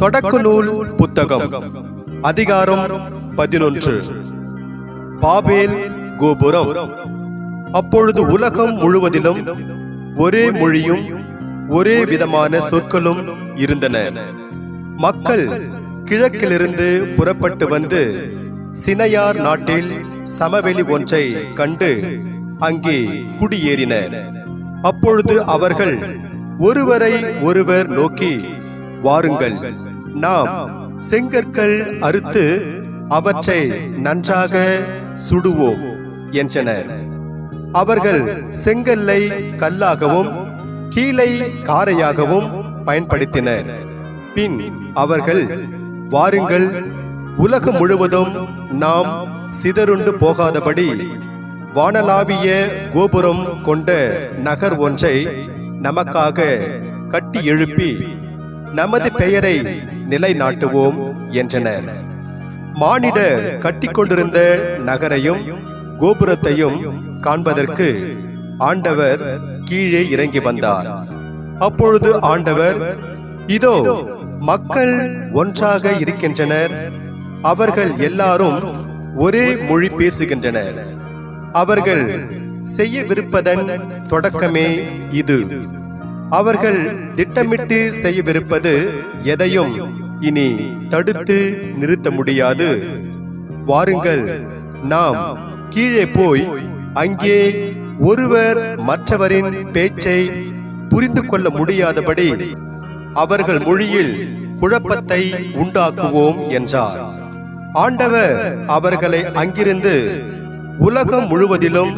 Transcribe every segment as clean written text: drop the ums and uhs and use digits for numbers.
தொடக்க நூல் புத்தகம் அதிகாரம் 11. பாபேல் கோபுரம். அப்பொழுது உலகம் முழுவதிலும் ஒரே மொழியும் ஒரே விதமான சொற்களும் இருந்தன. மக்கள் கிழக்கிலிருந்து புறப்பட்டு வந்து சினையார் நாட்டில் சமவெளி ஒன்றை கண்டு அங்கே குடியேறினர். அப்பொழுது அவர்கள் ஒருவரை ஒருவர் நோக்கி, வாருங்கள், நாம் செங்கற்கள் அறுத்து அவற்றை நன்றாக சுடுவோம் என்றனர். அவர்கள் செங்கல்லை கல்லாகவும் கீழை காரையாகவும் பயன்படுத்தினர். பின் அவர்கள், வாருங்கள், உலகம் முழுவதும் நாம் சிதறுண்டு போகாதபடி வானளாவிய கோபுரம் கொண்ட நகர் ஒன்றை நமக்காக கட்டி எழுப்பி நமது பெயரை நிலைநாட்டுவோம் என்றனர். மானிடர் கட்டிக்கொண்டிருந்த நகரையும் கோபுரத்தையும் காண்பதற்கு ஆண்டவர் கீழே இறங்கி வந்தார். அப்பொழுது ஆண்டவர், இதோ மக்கள் ஒன்றாக இருக்கின்றனர், அவர்கள் எல்லாரும் ஒரே மொழி பேசுகின்றனர். அவர்கள் செய்யவிருப்பதன் தொடக்கமே இது. அவர்கள் திட்டமிட்டு செய்யவிருப்பது எதையும் இனி தடுத்து நிறுத்த முடியாது. வாருங்கள், நாம் கீழே போய் அங்கே ஒருவர் மற்றவரின் பேச்சை புரிந்து கொள்ள முடியாதபடி அவர்கள் மொழியில் குழப்பத்தை உண்டாக்குவோம் என்றார். ஆண்டவர் அவர்களை அங்கிருந்து உலகம் முழுவதிலும்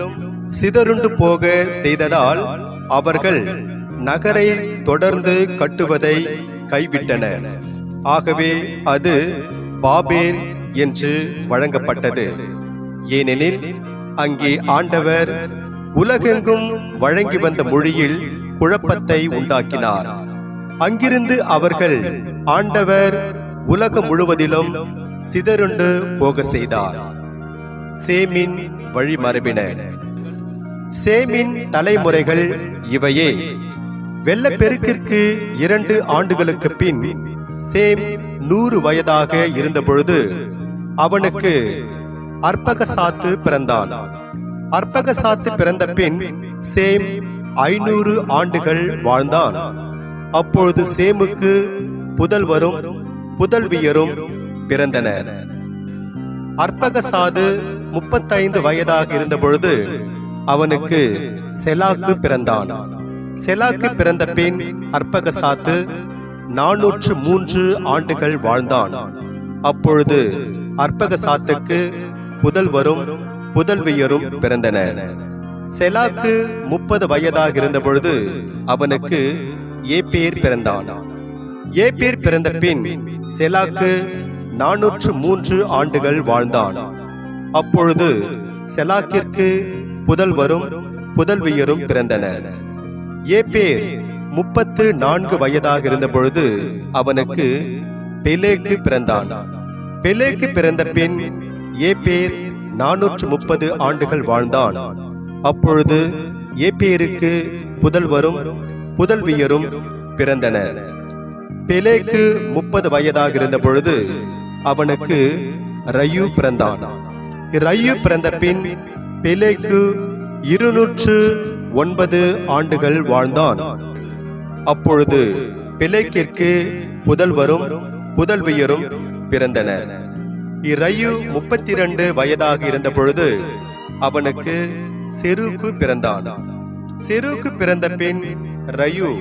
சிதறுண்டு போக செய்ததால் அவர்கள் நகரை தொடர்ந்து கட்டுவதை கைவிட்டனர். ஆகவே அது பாபேல் என்று வழங்கப்பட்டது. ஏனெனில் அங்கே ஆண்டவர் உலகெங்கும் வழங்கி வந்த மொழியில் குழப்பத்தை உண்டாக்கினார். அங்கிருந்து அவர்கள் ஆண்டவர் உலகம் முழுவதிலும் சிதறுண்டு போக செய்தார். சேமின் வழிமரபினர். சேமின் தலைமுறைகள் இவையே. வெள்ளப்பெருக்கிற்கு 2 ஆண்டுகளுக்கு பின் சேம் 100 வயதாக இருந்தபொழுது அவனுக்கு அர்பகசாத்து பிறந்தான். அர்பகசாத்து பிறந்த பின் சேம் 500 ஆண்டுகள் வாழ்ந்தான். அப்பொழுது சேமுக்கு புதல்வரும் புதல்வியரும் பிறந்தனர். அர்பகசாது 35 வயதாக இருந்தபொழுது அவனுக்கு செலாக்கு பிறந்தான். செலாக்கு பிறந்த பின் அர்பகசாத்து 403 ஆண்டுகள் வாழ்ந்தான். அப்பொழுது அர்பகசாத்துக்கு புதல்வரும் புதல்வியரும் பிறந்தனர். செலாக்கு 30 வயதாக இருந்த பொழுது அவனுக்கு ஏப்பேர் பிறந்தான். ஏப்பேர் பிறந்த பின் செலாக்கு 403 ஆண்டுகள் வாழ்ந்தான். அப்பொழுது செலாக்கிற்கு புதல்வரும் புதல்வியரும் பிறந்தனர். ஏப்பேர் 34 வயதாக இருந்த பொழுது அவனுக்கு பெலேக்கு பிறந்தான். பெலேக்கு பிறந்த பின் ஏப்பேர் 430 ஆண்டுகள் வாழ்ந்தான். அப்பொழுது ஏப்பேருக்கு புதல்வரும் புதல்வியரும் பிறந்தனர். பெலேக்கு 30 வயதாக இருந்த பொழுது அவனுக்கு ரயு பிறந்தான். ரயு பிறந்த பின் பெலேக்கு 209 ஆண்டுகள் வாழ்ந்தான். அப்பொழுது பெலேக்கிற்கு புதல்வரும் புதல்வியரும் பிறந்தனர். இரயு 32 வயதாக இருந்த பொழுது அவனுக்கு செருக்கு பிறந்தான். செருக்கு பிறந்த பின் ரயு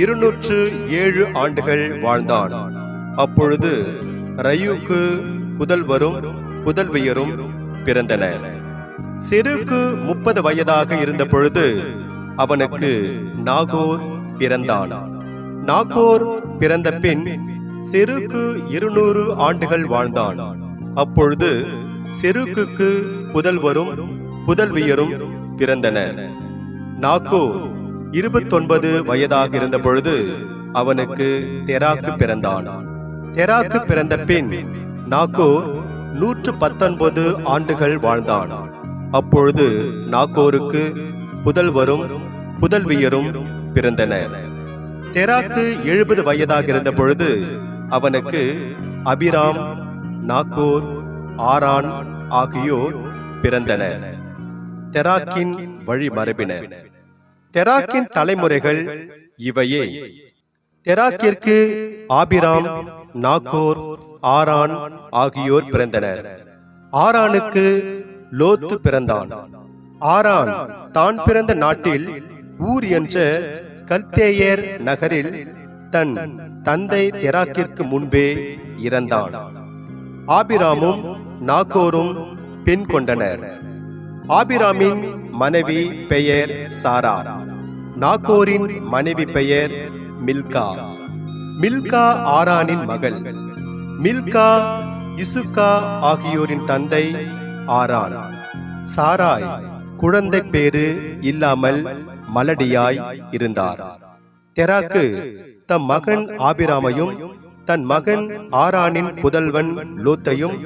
207 ஆண்டுகள் வாழ்ந்தான். அப்பொழுது ரயுக்கு புதல்வரும் புதல்வியரும் பிறந்தனர். செருக்கு 30 வயதாக இருந்த பொழுது அவனுக்கு நாகோர் பிறந்தான். நாகோர் பிறந்த பின் செருக்கு 200 ஆண்டுகள் வாழ்ந்தான். அப்பொழுது செருக்குக்கு புதல்வரும் புதல்வியரும் பிறந்தனர். நாகோர் 29 வயதாக இருந்த பொழுது அவனுக்கு தெராக்கு பிறந்தான். தெராக்கு பிறந்த பின் நாகோர் 119 ஆண்டுகள் வாழ்ந்தான். அப்பொழுது நாகோருக்கு புதல்வரும் புதல்வியரும் பிறந்தனர். தெராக்கு 70 வயதாக இருந்த பொழுது அவனுக்கு அபிராம், நாகோர், ஆரான் ஆகியோர் பிறந்தனர். தெராக்கின் வழிமரபினர். தெராக்கின் தலைமுறைகள் இவையே. தெராக்கிற்கு ஆபிராம், நாகோர், ஆரான் ஆகியோர் பிறந்தனர். ஆரானுக்கு லோத்து பிறந்தான். ஆரான் தான் பிறந்த நாட்டில் ஊர் என்ற கல்தேயர் நகரில் தன் தந்தை தெராக்கிற்கு முன்பே இறந்தான். ஆபிராமும் நாகோரும் பெண் கொண்டனர். ஆபிராமின் மனைவி பெயர் சாரா. நாகோரின் மனைவி பெயர் மில்கா. மில்கா ஆரானின் மகள். மில்கா இசுக்கா ஆகியோரின் தந்தை ஆரான். சாராய் குழந்தை பேறு இல்லாமல் மலடியாய் இருந்தார். தெராக்கு தம் மகன் ஆபிராமையும் தன் மகன் ஆரானின் புதல்வன் லோத்தையும்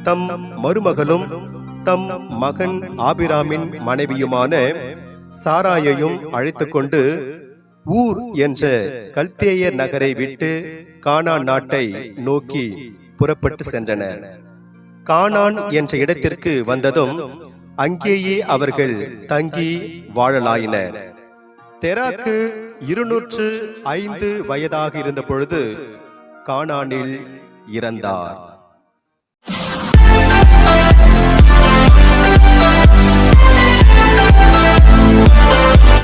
தம் மருமகளும் தம் மகன் ஆபிராமின் மனைவியுமான சாராயையும் அழைத்துக் கொண்டு ஊர் என்ற கல்தேயர் நகரை விட்டு கானான் நாட்டை நோக்கி புறப்பட்டு சென்றனர். கானான் என்ற இடத்திற்கு வந்ததும் அங்கேயே அவர்கள் தங்கி வாழலாயினர். தெராக்கு 205 வயதாக இருந்த பொழுது கானானில் இறந்தார்.